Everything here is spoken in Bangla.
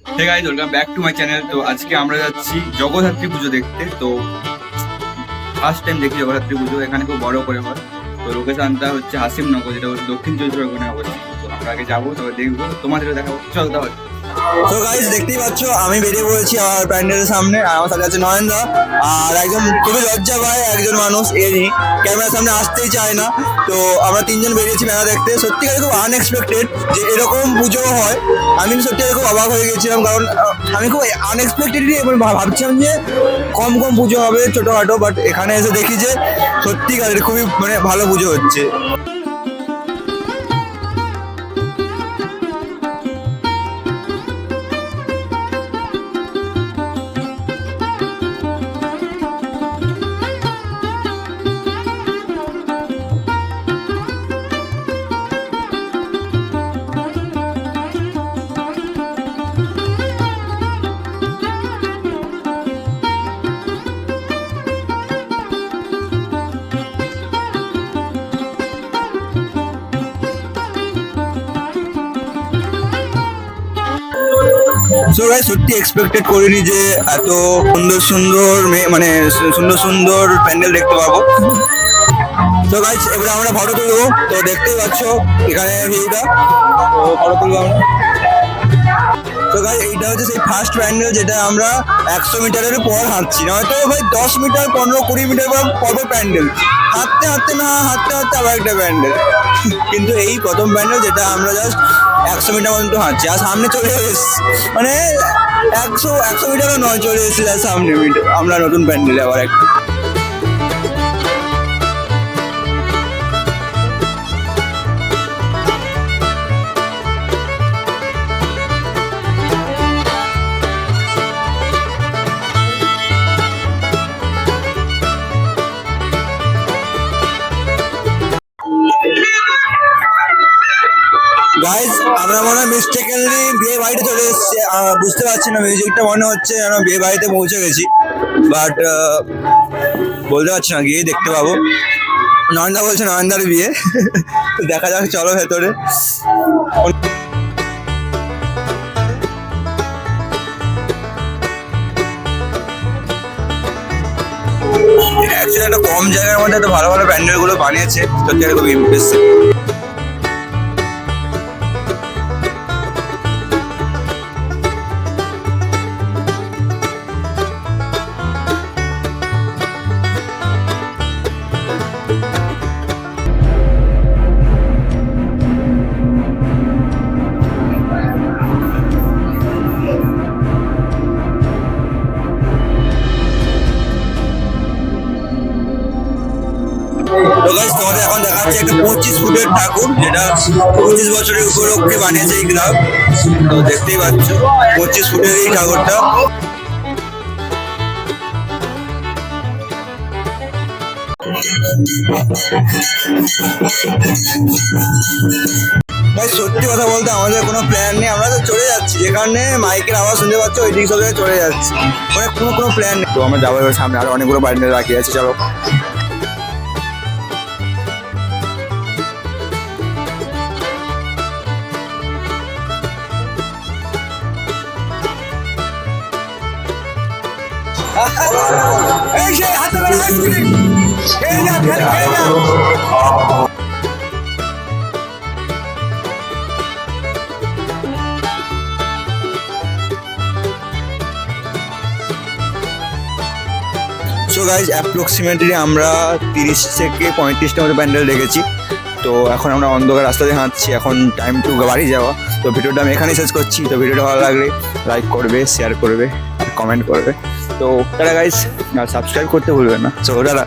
Hey guys, welcome back to my channel. তো আজকে আমরা যাচ্ছি জগদ্ধাত্রী পুজো দেখতে। তো ফার্স্ট টাইম দেখি জগদ্ধাত্রী পুজো, এখানে খুব বড় করে হয়। তো লোকেশনটা হচ্ছে হাসিমনগর, যেটা হচ্ছে দক্ষিণ চব্বিশ পরগনায় অবস্থিত। তো আমরা আগে যাবো, তবে দেখবো, তোমাদেরও দেখাবো। চল তাহলে। তো গাইস দেখতেই পাচ্ছ আমি বেরিয়ে পড়েছি আমার প্যান্ডেলের সামনে। আমার সাথে আছে নয়নদা, আর একজন খুবই লজ্জা পায় একজন মানুষ এনি ক্যামেরার সামনে আসতেই চায় না। তো আমরা তিনজন বেরিয়েছি মেলা দেখতে। সত্যিকার খুব আনএক্সপেক্টেড যে এরকম পুজো হয়। আমি সত্যিকার খুব অবাক হয়ে গেছিলাম, কারণ আমি খুব আনএক্সপেক্টেডলি ভাবছিলাম যে কম কম পুজো হবে ছোটোখাটো, বাট এখানে এসে দেখি যে সত্যিকারের খুবই ভালো পুজো হচ্ছে। সো গাইস সত্যি এক্সপেক্টেড করিনি যে এত সুন্দর সুন্দর মানে সুন্দর সুন্দর প্যান্ডেল দেখতে পাবো। তো গাইস এবারে আমরা ফটো তুলবো। তো দেখতেই পাচ্ছ এখানে ভিউটা, তো ফটো তুলবো আমরা। তো গাইস এইটা হচ্ছে সেই ফার্স্ট প্যান্ডেল যেটা আমরা 100 মিটারের পর হাঁটছি, নয়তো ভাই 10 মিটার 15-20 মিটার পর প্যান্ডেল, হাঁটতে হাঁটতে আবার একটা প্যান্ডেল। কিন্তু এই প্রথম প্যান্ডেল যেটা আমরা জাস্ট 100 মিটার পর্যন্ত হাঁটছি, আর সামনে চলে এসেছি, মানে 100 মিটারও নয়, চলে এসেছি আর সামনে আমরা নতুন প্যান্ডেলে আবার একটা। গাইস আমরা মনে হয় মিস্টেকেনলি বিয়ে বাড়িতে চলে এসেছি, বুঝতে পারছি না, মিউজিকটা মনে হচ্ছে যেন বিয়ে বাড়িতে পৌঁছে গেছি, বাট বলতে পারছি না, গিয়ে দেখতে পাবো। নয়নদা বলছে নয়নদার বিয়ে। দেখা যাক, চলো ভেতরে। অ্যাকচুয়ালি একটা কম জায়গার মধ্যে এত ভালো ভালো প্যান্ডেল গুলো বানিয়েছে, সত্যি খুব ইমপ্রেসিভ। তো গাইস তোমাদের এখন দেখাচ্ছে একটা 25 ফুটের ঠাকুর, যেটা 25 বছরের উপলক্ষে বানিয়েছে এই ক্লাব। তো দেখতেই পাচ্ছ 25 ফুটের এই ঠাকুরটা। ভাই সত্যি কথা বলতে আমাদের কোনো প্ল্যান নেই, আমরা তো চলে যাচ্ছি, যেখানে মাইকের আওয়াজ শুনতে পাচ্ছ ওই দিক সঙ্গে চলে যাচ্ছি, মানে কোনো প্ল্যান নেই। তো আমরা যাবো এবার সামনে, আরো অনেকগুলো প্যান্ডেল বাকি আছে, চলো। এই যে হাতে করে আইসক্রিম খেয়ে না, খেয়ে না। সো গাইজ অ্যাপ্রক্সিমেটলি আমরা 30 থেকে 35টা মতো প্যান্ডেল দেখেছি। তো এখন আমরা অন্ধকার রাস্তা দিয়ে হাঁটছি, এখন টাইম টু বাড়ি যাওয়া। তো ভিডিওটা আমি এখানেই শেষ করছি। তো ভিডিওটা ভালো লাগলে লাইক করবে, শেয়ার করবে, কমেন্ট করবে। তো তারা গাইজ সাবস্ক্রাইব করতে ভুলবেন না। সো দাদা।